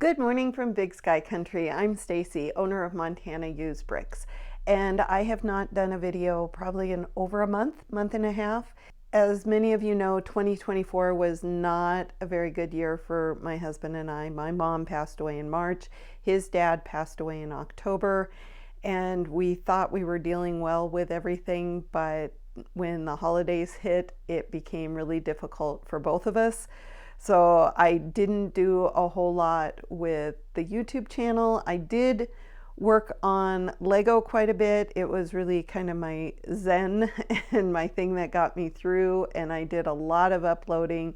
Good morning from Big Sky Country. I'm Stacy, owner of Montana Used Bricks, and I have not done a video probably in over a month and a half. As many of you know, 2024 was not a very good year for my husband and I. My mom passed away in March, his dad passed away in October, and we thought we were dealing well with everything, but when the holidays hit, it became really difficult for both of us. So I didn't do a whole lot with the YouTube channel. I did work on Lego quite a bit. It was really kind of my zen and my thing that got me through, and I did a lot of uploading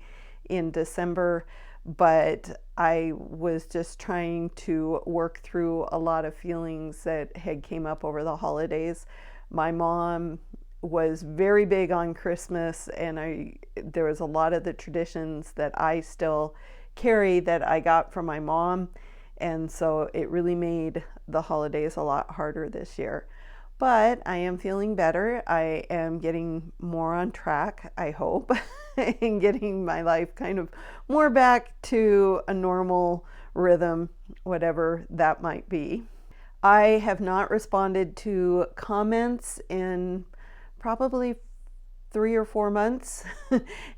in December, but I was just trying to work through a lot of feelings that had came up over the holidays. My mom was very big on Christmas, and there was a lot of the traditions that I still carry that I got from my mom, and so it really made the holidays a lot harder this year. But I am feeling better. I am getting more on track, I hope, and getting my life kind of more back to a normal rhythm, whatever that might be. I have not responded to comments in probably 3 or 4 months.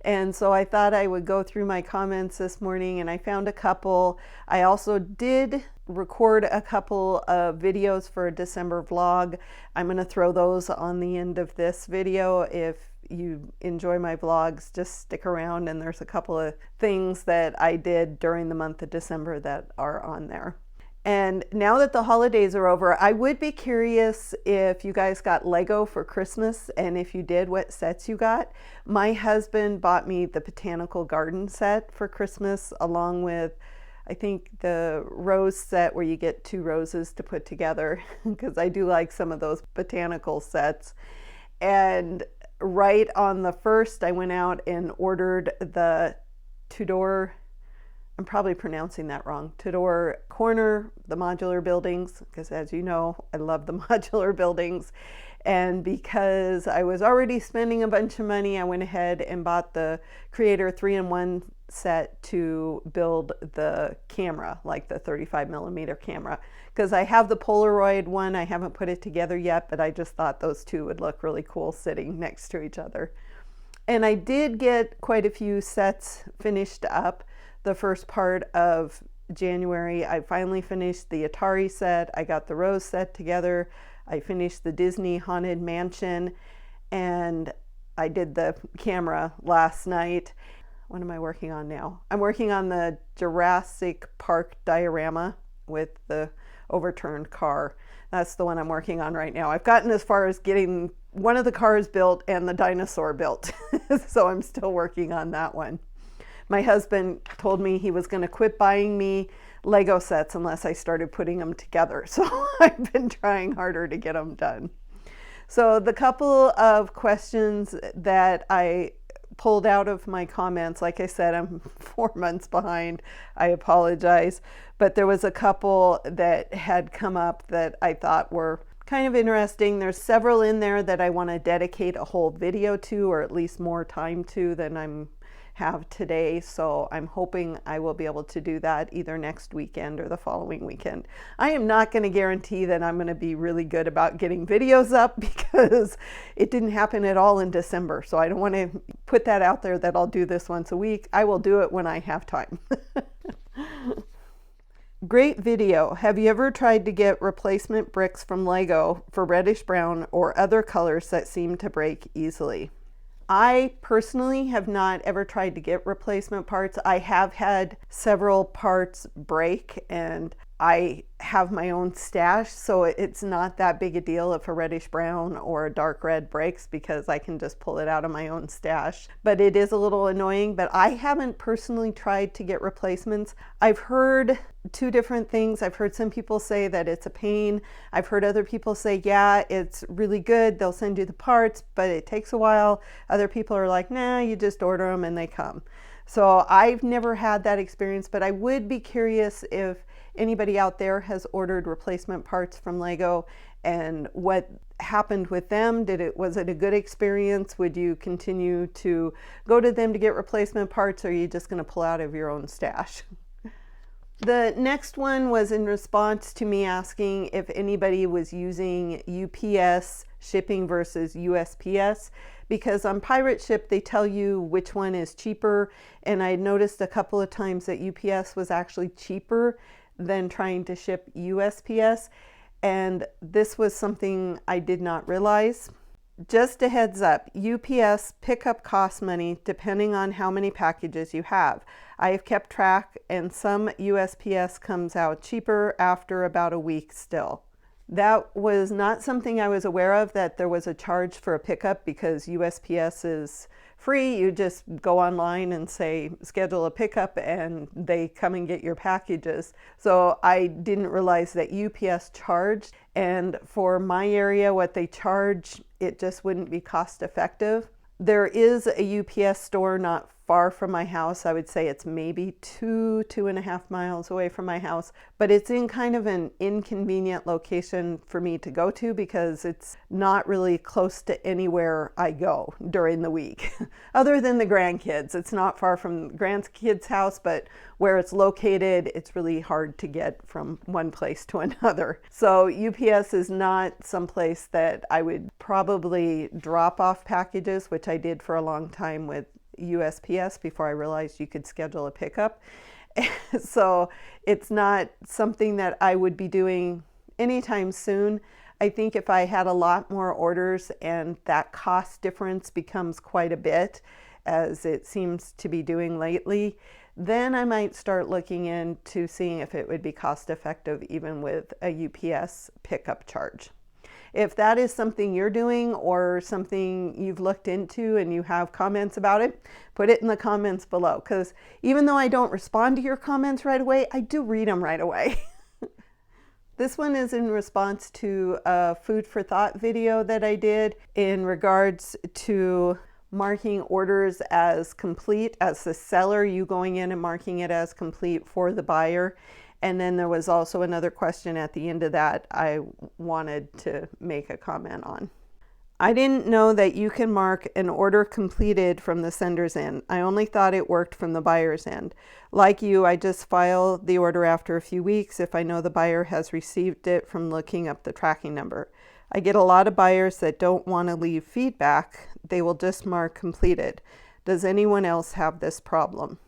And so I thought I would go through my comments this morning, and I found a couple. I also did record a couple of videos for a December vlog. I'm going to throw those on the end of this video. If you enjoy my vlogs, just stick around, and there's a couple of things that I did during the month of December that are on there. And now that the holidays are over, I would be curious if you guys got Lego for Christmas, and if you did, what sets you got. My husband bought me the botanical garden set for Christmas, along with, I think, the rose set where you get 2 roses to put together, because I do like some of those botanical sets. And right on the first, I went out and ordered the Tudor, I'm probably pronouncing that wrong, Tudor corner, the modular buildings, because as you know, I love the modular buildings. And because I was already spending a bunch of money, I went ahead and bought the Creator 3-in-1 set to build the camera, like the 35mm camera. Because I have the Polaroid one, I haven't put it together yet, but I just thought those two would look really cool sitting next to each other. And I did get quite a few sets finished up. The first part of January, I finally finished the Atari set. I got the Rose set together. I finished the Disney Haunted Mansion, and I did the camera last night. What am I working on now? I'm working on the Jurassic Park diorama with the overturned car. That's the one I'm working on right now. I've gotten as far as getting one of the cars built and the dinosaur built, so I'm still working on that one. My husband told me he was going to quit buying me Lego sets unless I started putting them together. So I've been trying harder to get them done. So the couple of questions that I pulled out of my comments, like I said, I'm 4 months behind. I apologize. But there was a couple that had come up that I thought were kind of interesting. There's several in there that I want to dedicate a whole video to, or at least more time to than I'm have today, so I'm hoping I will be able to do that either next weekend or the following weekend. I am not going to guarantee that I'm going to be really good about getting videos up, because it didn't happen at all in December, so I don't want to put that out there that I'll do this once a week. I will do it when I have time. Great video. Have you ever tried to get replacement bricks from Lego for reddish brown or other colors that seem to break easily? I personally have not ever tried to get replacement parts. I have had several parts break, and I have my own stash, so it's not that big a deal if a reddish brown or a dark red breaks, because I can just pull it out of my own stash. But it is a little annoying, but I haven't personally tried to get replacements. I've heard 2 different things. I've heard some people say that it's a pain. I've heard other people say, yeah, it's really good. They'll send you the parts, but it takes a while. Other people are like, nah, you just order them and they come. So I've never had that experience, but I would be curious if anybody out there has ordered replacement parts from Lego and what happened with them. Was it a good experience? Would you continue to go to them to get replacement parts, or are you just going to pull out of your own stash? The next one was in response to me asking if anybody was using UPS shipping versus USPS, because on Pirate Ship they tell you which one is cheaper, and I noticed a couple of times that UPS was actually cheaper than trying to ship USPS, and this was something I did not realize. Just a heads up, UPS pickup costs money depending on how many packages you have. I have kept track, and some USPS comes out cheaper after about a week still. That was not something I was aware of, that there was a charge for a pickup, because USPS is free. You just go online and say schedule a pickup and they come and get your packages. So I didn't realize that UPS charged, and for my area what they charge, it just wouldn't be cost effective. There is a UPS store not far from my house. I would say it's maybe 2.5 miles away from my house, but it's in kind of an inconvenient location for me to go to, because it's not really close to anywhere I go during the week. Other than the grandkids, it's not far from the grandkids' house, but where it's located, it's really hard to get from one place to another. So UPS is not someplace that I would probably drop off packages, which I did for a long time with USPS before I realized you could schedule a pickup. So it's not something that I would be doing anytime soon. I think if I had a lot more orders and that cost difference becomes quite a bit, as it seems to be doing lately, then I might start looking into seeing if it would be cost effective even with a UPS pickup charge. If that is something you're doing or something you've looked into and you have comments about it, put it in the comments below, because even though I don't respond to your comments right away, I do read them right away. This one is in response to a food for thought video that I did in regards to marking orders as complete, as the seller, you going in and marking it as complete for the buyer. And then there was also another question at the end of that I wanted to make a comment on. I didn't know that you can mark an order completed from the sender's end. I only thought it worked from the buyer's end. Like you, I just file the order after a few weeks if I know the buyer has received it from looking up the tracking number. I get a lot of buyers that don't want to leave feedback. They will just mark completed. Does anyone else have this problem?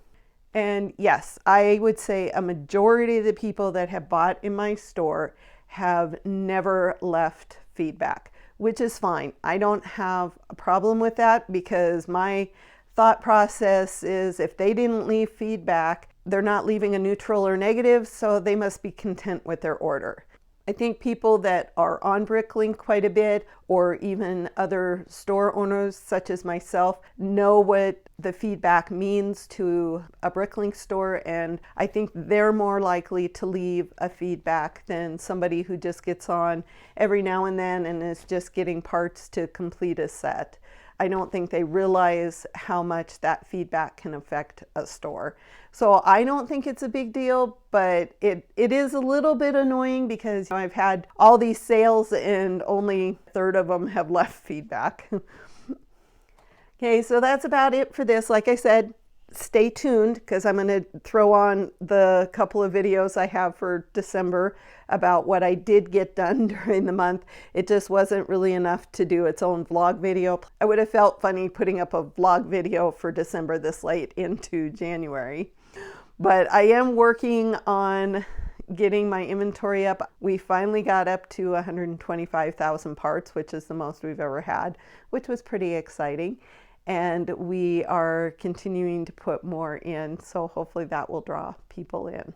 And yes, I would say a majority of the people that have bought in my store have never left feedback, which is fine. I don't have a problem with that, because my thought process is if they didn't leave feedback, they're not leaving a neutral or negative, so they must be content with their order. I think people that are on Bricklink quite a bit, or even other store owners such as myself, know what the feedback means to a Bricklink store, and I think they're more likely to leave a feedback than somebody who just gets on every now and then and is just getting parts to complete a set. I don't think they realize how much that feedback can affect a store. So I don't think it's a big deal, but it is a little bit annoying, because I've had all these sales and only a third of them have left feedback. Okay, so that's about it for this. Like I said, stay tuned, because I'm going to throw on the couple of videos I have for December about what I did get done during the month. It just wasn't really enough to do its own vlog video. I would have felt funny putting up a vlog video for December this late into January. But I am working on getting my inventory up. We finally got up to 125,000 parts, which is the most we've ever had, which was pretty exciting. And we are continuing to put more in, so hopefully that will draw people in.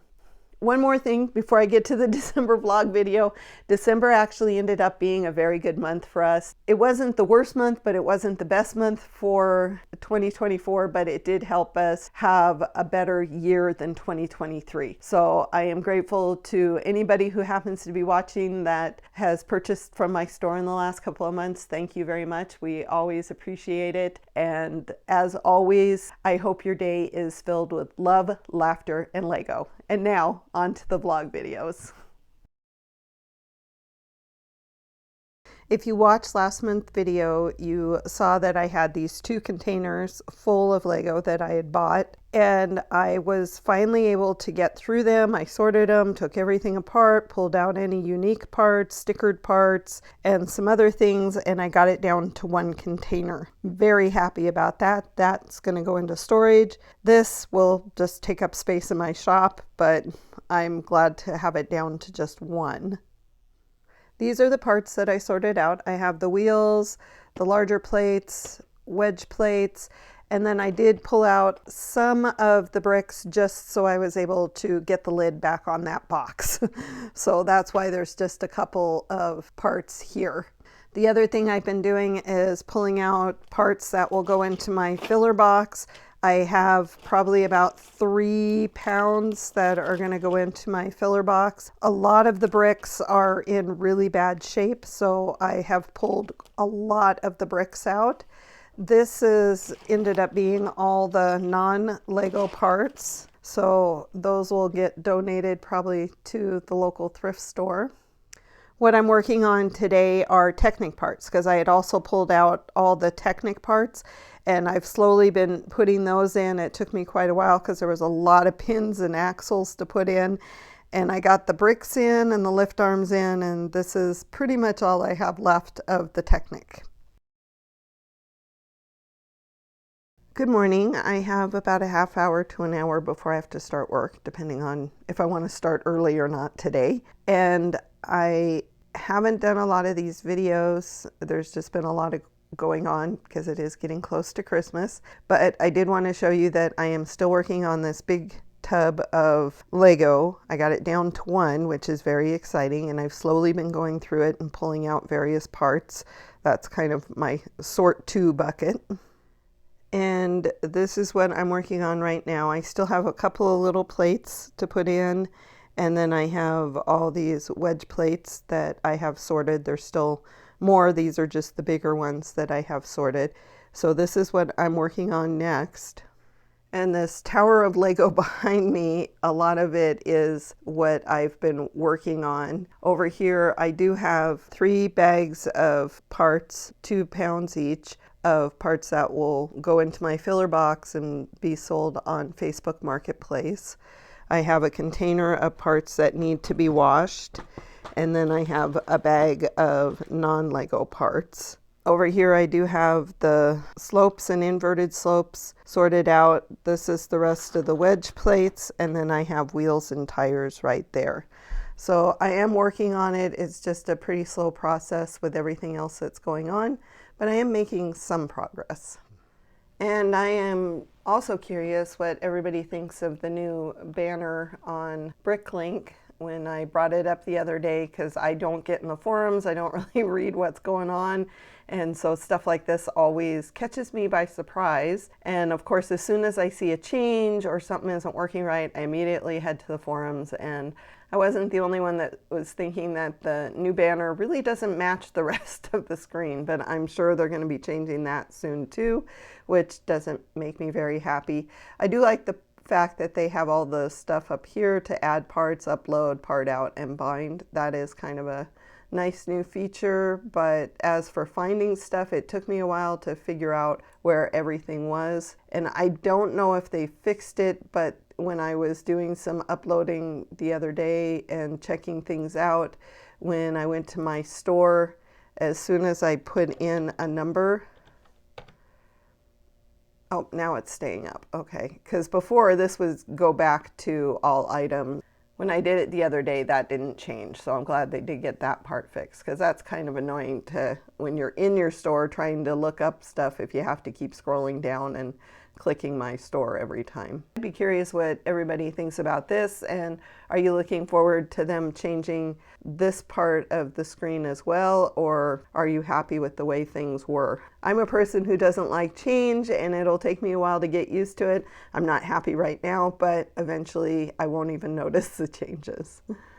One more thing before I get to the December vlog video. December actually ended up being a very good month for us. It wasn't the worst month, but it wasn't the best month for 2024, but it did help us have a better year than 2023. So I am grateful to anybody who happens to be watching that has purchased from my store in the last couple of months. Thank you very much. We always appreciate it. And as always, I hope your day is filled with love, laughter, and Lego. And now, on to the vlog videos. If you watched last month's video, you saw that I had these 2 containers full of Lego that I had bought, and I was finally able to get through them. I sorted them, took everything apart, pulled out any unique parts, stickered parts, and some other things, and I got it down to 1 container. Very happy about that. That's going to go into storage. This will just take up space in my shop, but I'm glad to have it down to just 1. These are the parts that I sorted out. I have the wheels, the larger plates, wedge plates, and then I did pull out some of the bricks just so I was able to get the lid back on that box. So that's why there's just a couple of parts here. The other thing I've been doing is pulling out parts that will go into my filler box. I have probably about 3 pounds that are going to go into my filler box. A lot of the bricks are in really bad shape, so I have pulled a lot of the bricks out. This ended up being all the non-Lego parts, so those will get donated probably to the local thrift store. What I'm working on today are Technic parts, because I had also pulled out all the Technic parts, and I've slowly been putting those in. It took me quite a while because there was a lot of pins and axles to put in, and I got the bricks in and the lift arms in, and this is pretty much all I have left of the Technic. Good morning. I have about a half hour to an hour before I have to start work, depending on if I want to start early or not today. And I haven't done a lot of these videos. There's just been a lot of going on because it is getting close to Christmas. But I did want to show you that I am still working on this big tub of Lego. I got it down to 1, which is very exciting, and I've slowly been going through it and pulling out various parts. That's kind of my sort 2 bucket. And this is what I'm working on right now. I still have a couple of little plates to put in, and then I have all these wedge plates that I have sorted. There's still more. These are just the bigger ones that I have sorted. So this is what I'm working on next. And this tower of Lego behind me, a lot of it is what I've been working on. Over here, I do have 3 bags of parts, 2 pounds each, of parts that will go into my filler box and be sold on Facebook Marketplace. I have a container of parts that need to be washed, and then I have a bag of non-Lego parts. Over here I do have the slopes and inverted slopes sorted out. This is the rest of the wedge plates, and then I have wheels and tires right there. So I am working on it. It's just a pretty slow process with everything else that's going on, but I am making some progress. And I am also curious what everybody thinks of the new banner on Bricklink. When I brought it up the other day, because I don't get in the forums, I don't really read what's going on, and so stuff like this always catches me by surprise. And of course, as soon as I see a change or something isn't working right, I immediately head to the forums. And I wasn't the only one that was thinking that the new banner really doesn't match the rest of the screen, but I'm sure they're going to be changing that soon too, which doesn't make me very happy. I do like the fact that they have all the stuff up here to add parts, upload, part out, and bind. That is kind of a nice new feature, but as for finding stuff, it took me a while to figure out where everything was, and I don't know if they fixed it, but when I was doing some uploading the other day and checking things out, when I went to my store, as soon as I put in a number, oh, now it's staying up. Okay, because before this was go back to all items. When I did it the other day, that didn't change, so I'm glad they did get that part fixed, because that's kind of annoying to when you're in your store trying to look up stuff if you have to keep scrolling down and clicking my store every time. I'd be curious what everybody thinks about this, and are you looking forward to them changing this part of the screen as well, or are you happy with the way things were? I'm a person who doesn't like change, and it'll take me a while to get used to it. I'm not happy right now, but eventually I won't even notice the changes.